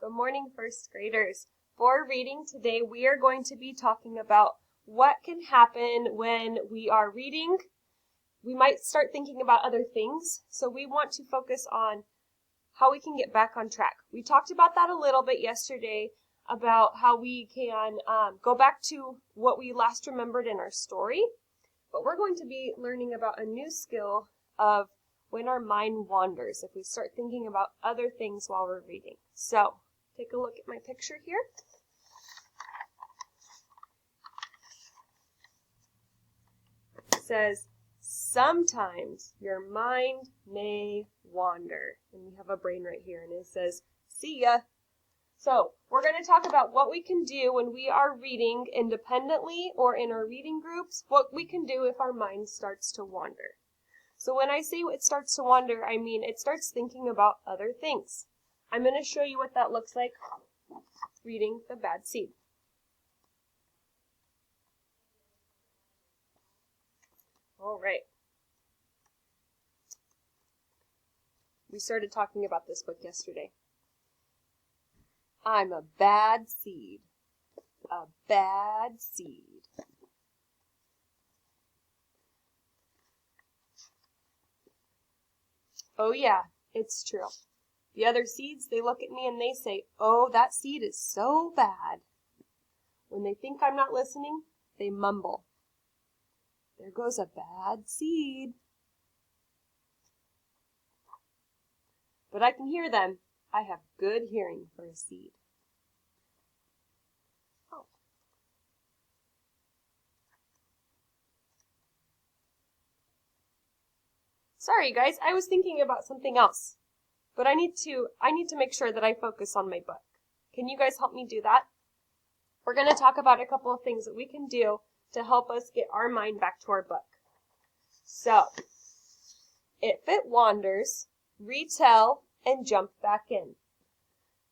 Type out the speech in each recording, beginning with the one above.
Good morning, first graders. For reading today, we are going to be talking about what can happen when we are reading. We might start thinking about other things, so we want to focus on how we can get back on track. We talked about that a little bit yesterday, about how we can go back to what we last remembered in our story, but we're going to be learning about a new skill of when our mind wanders, if we start thinking about other things while we're reading. So, take a look at my picture here. It says, sometimes your mind may wander. And we have a brain right here, and it says, see ya. So, we're going to talk about what we can do when we are reading independently or in our reading groups, what we can do if our mind starts to wander. So when I say it starts to wander, I mean it starts thinking about other things. I'm going to show you what that looks like reading The Bad Seed. All right. We started talking about this book yesterday. I'm a bad seed. A bad seed. Oh yeah, it's true. The other seeds, they look at me and they say, oh, that seed is so bad. When they think I'm not listening, they mumble. There goes a bad seed. But I can hear them. I have good hearing for a seed. Oh. Sorry guys, I was thinking about something else. But I need to make sure that I focus on my book. Can you guys help me do that? We're going to talk about a couple of things that we can do to help us get our mind back to our book. So, if it wanders, retell and jump back in.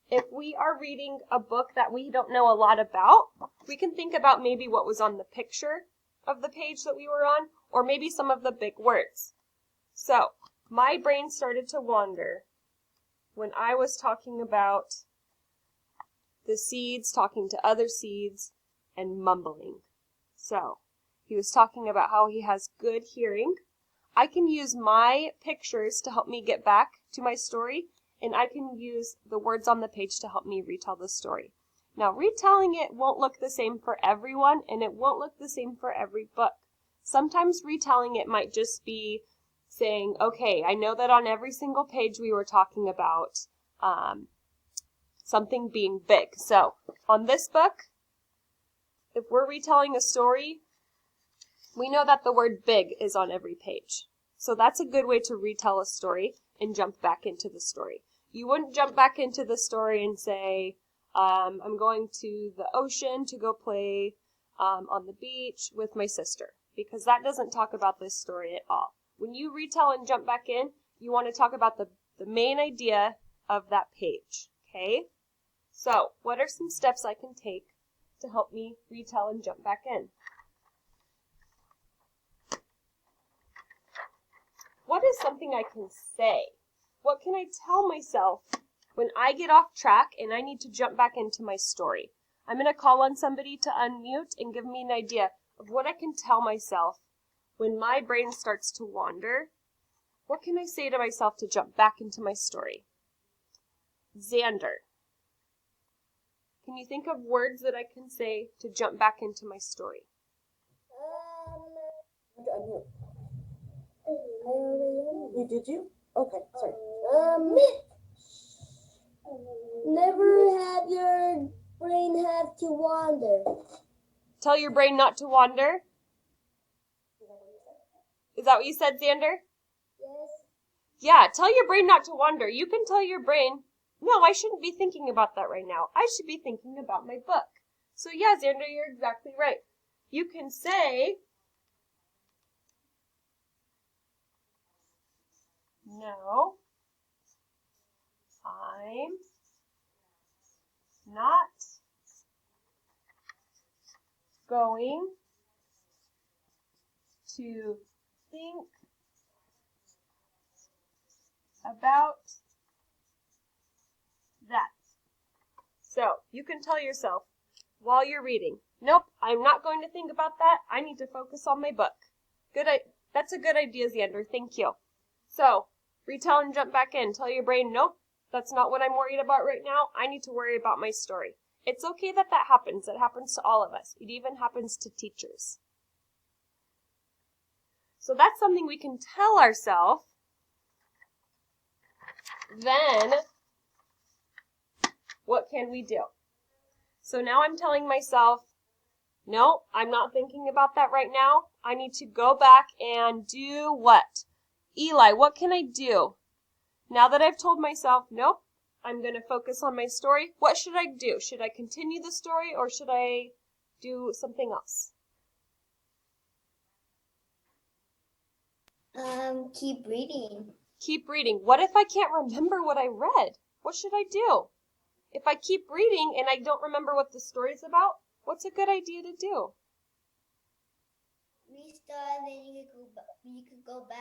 If we are reading a book that we don't know a lot about, we can think about maybe what was on the picture of the page that we were on, or maybe some of the big words. So, my brain started to wander when I was talking about the seeds talking to other seeds and mumbling. So, he was talking about how he has good hearing. I can use my pictures to help me get back to my story, and I can use the words on the page to help me retell the story. Now, retelling it won't look the same for everyone, and it won't look the same for every book. Sometimes retelling it might just be saying, okay, I know that on every single page we were talking about something being big. So, on this book, if we're retelling a story, we know that the word big is on every page. So that's a good way to retell a story and jump back into the story. You wouldn't jump back into the story and say, I'm going to the ocean to go play on the beach with my sister, because that doesn't talk about this story at all. When you retell and jump back in, you want to talk about the main idea of that page, okay? So, what are some steps I can take to help me retell and jump back in? What is something I can say? What can I tell myself when I get off track and I need to jump back into my story? I'm going to call on somebody to unmute and give me an idea of what I can tell myself when my brain starts to wander. What can I say to myself to jump back into my story? Xander, can you think of words that I can say to jump back into my story? Did you? Okay, sorry. Never have your brain have to wander. Tell your brain not to wander? Is that what you said, Xander? Yes. Yeah, tell your brain not to wander. You can tell your brain, no, I shouldn't be thinking about that right now. I should be thinking about my book. So yeah, Xander, you're exactly right. You can say, no, I'm not going to think about that. So you can tell yourself while you're reading, nope, I'm not going to think about that. I need to focus on my book. That's a good idea, Xander. Thank you. So retell and jump back in. Tell your brain, nope, that's not what I'm worried about right now. I need to worry about my story. It's okay that that happens. It happens to all of us. It even happens to teachers. So that's something we can tell ourselves. Then, what can we do? So now I'm telling myself, no, I'm not thinking about that right now. I need to go back and do what? Eli, what can I do? Now that I've told myself, nope, I'm going to focus on my story, what should I do? Should I continue the story or should I do something else? Keep reading. Keep reading. What if I can't remember what I read? What should I do? If I keep reading and I don't remember what the story's about, what's a good idea to do? Restart, then you could go back.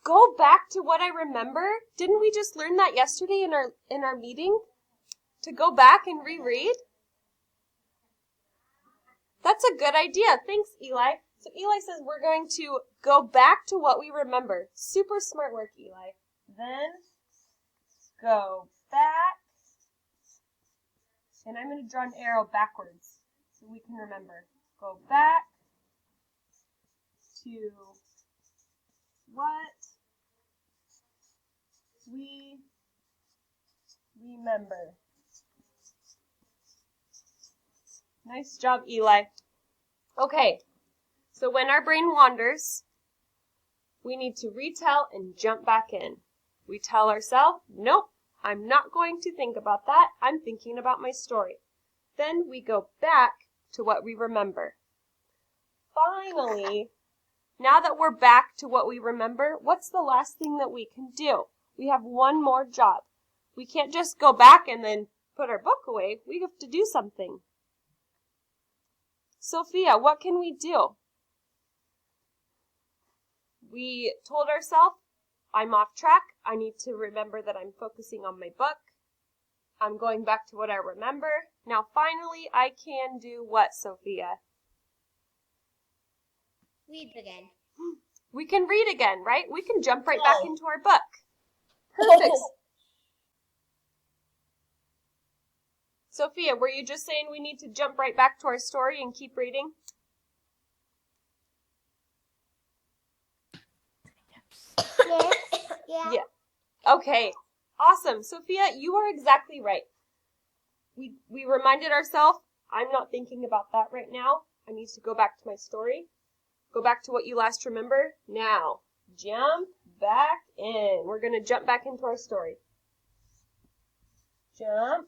Go back to what I remember? Didn't we just learn that yesterday in our meeting? To go back and reread? That's a good idea. Thanks, Eli. So Eli says we're going to go back to what we remember. Super smart work, Eli. Then go back. And I'm going to draw an arrow backwards so we can remember. Go back to what we remember. Nice job, Eli. Okay, so when our brain wanders, we need to retell and jump back in. We tell ourselves, nope, I'm not going to think about that. I'm thinking about my story. Then we go back to what we remember. Finally, now that we're back to what we remember, what's the last thing that we can do? We have one more job. We can't just go back and then put our book away. We have to do something. Sophia, what can we do? We told ourselves, I'm off track. I need to remember that I'm focusing on my book. I'm going back to what I remember. Now, finally, I can do what, Sophia? Read again. We can read again, right? We can jump right back into our book. Perfect. Sophia, were you just saying we need to jump right back to our story and keep reading? Yeah. Okay. Awesome. Sophia, you are exactly right. We reminded ourselves, I'm not thinking about that right now. I need to go back to my story. Go back to what you last remember. Now, jump back in. We're going to jump back into our story. Jump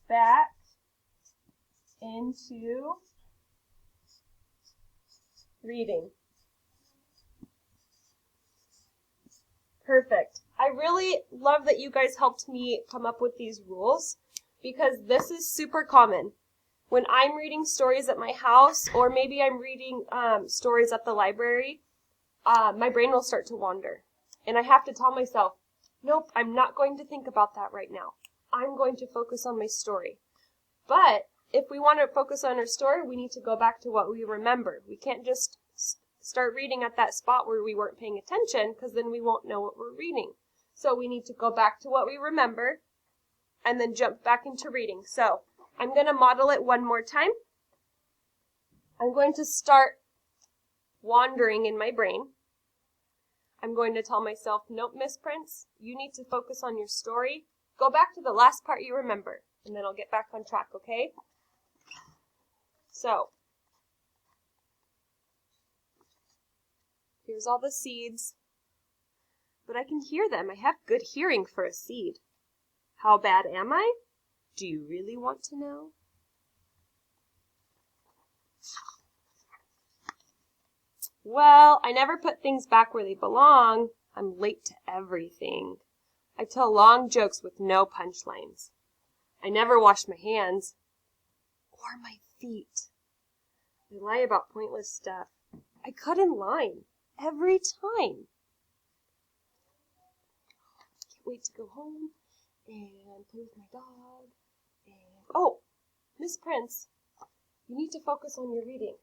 back into reading. Perfect. I really love that you guys helped me come up with these rules because this is super common. When I'm reading stories at my house or maybe I'm reading stories at the library, my brain will start to wander. And I have to tell myself, nope, I'm not going to think about that right now. I'm going to focus on my story. But if we want to focus on our story, we need to go back to what we remember. We can't just start reading at that spot where we weren't paying attention because then we won't know what we're reading. So we need to go back to what we remember and then jump back into reading. So I'm going to model it one more time. I'm going to start wandering in my brain. I'm going to tell myself, nope, Miss Prince, you need to focus on your story. Go back to the last part you remember, and then I'll get back on track, okay? So, here's all the seeds. But I can hear them. I have good hearing for a seed. How bad am I? Do you really want to know? Well, I never put things back where they belong. I'm late to everything. I tell long jokes with no punchlines. I never wash my hands. Or my feet. I lie about pointless stuff. I cut in line. Every time. Can't wait to go home and play with my dog. And oh, Miss Prince, you need to focus on your reading.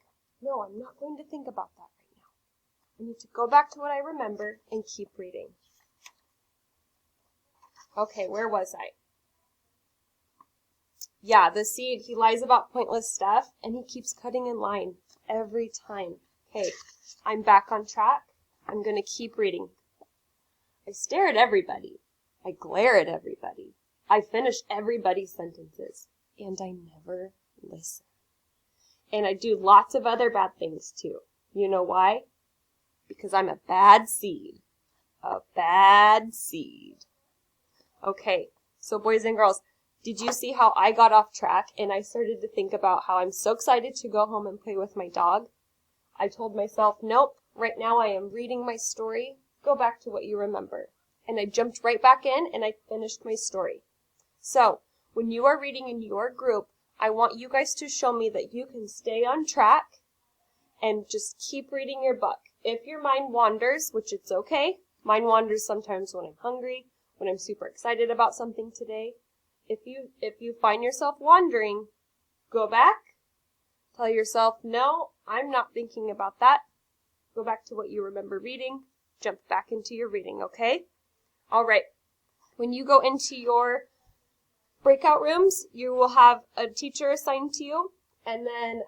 No, I'm not going to think about that right now. I need to go back to what I remember and keep reading. Okay, where was I? Yeah, the seed, he lies about pointless stuff, and he keeps cutting in line every time. Okay, I'm back on track. I'm going to keep reading. I stare at everybody. I glare at everybody. I finish everybody's sentences. And I never listen. And I do lots of other bad things too. You know why? Because I'm a bad seed. A bad seed. Okay, so boys and girls, did you see how I got off track and I started to think about how I'm so excited to go home and play with my dog? I told myself, nope, right now I am reading my story. Go back to what you remember. And I jumped right back in and I finished my story. So, when you are reading in your group, I want you guys to show me that you can stay on track and just keep reading your book. If your mind wanders, which it's okay, mine wanders sometimes when I'm hungry, when I'm super excited about something today. If you find yourself wandering, go back. Tell yourself, no, I'm not thinking about that. Go back to what you remember reading. Jump back into your reading, okay? All right. When you go into your breakout rooms, you will have a teacher assigned to you, and then